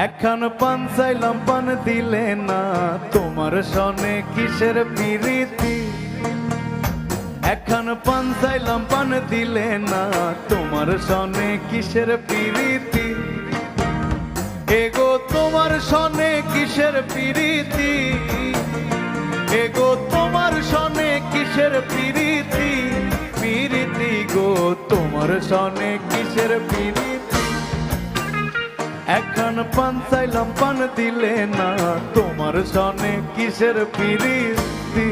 একখান পান চাইলাম পান দিলে না, তোমার সনে কিসের প্রীতি। একখান পান চাইলাম পান দিলে না, তোমার সনে কিসের প্রীতি। এগো তোমার সনে কিসের প্রীতি, এগো তোমার সনে কিসের প্রীতি। প্রীতি গো তোমার সনে কিসের প্রীতি। একখান পান চাইলাম পান দিলে না, তোমার সনে কিসের প্রীতি।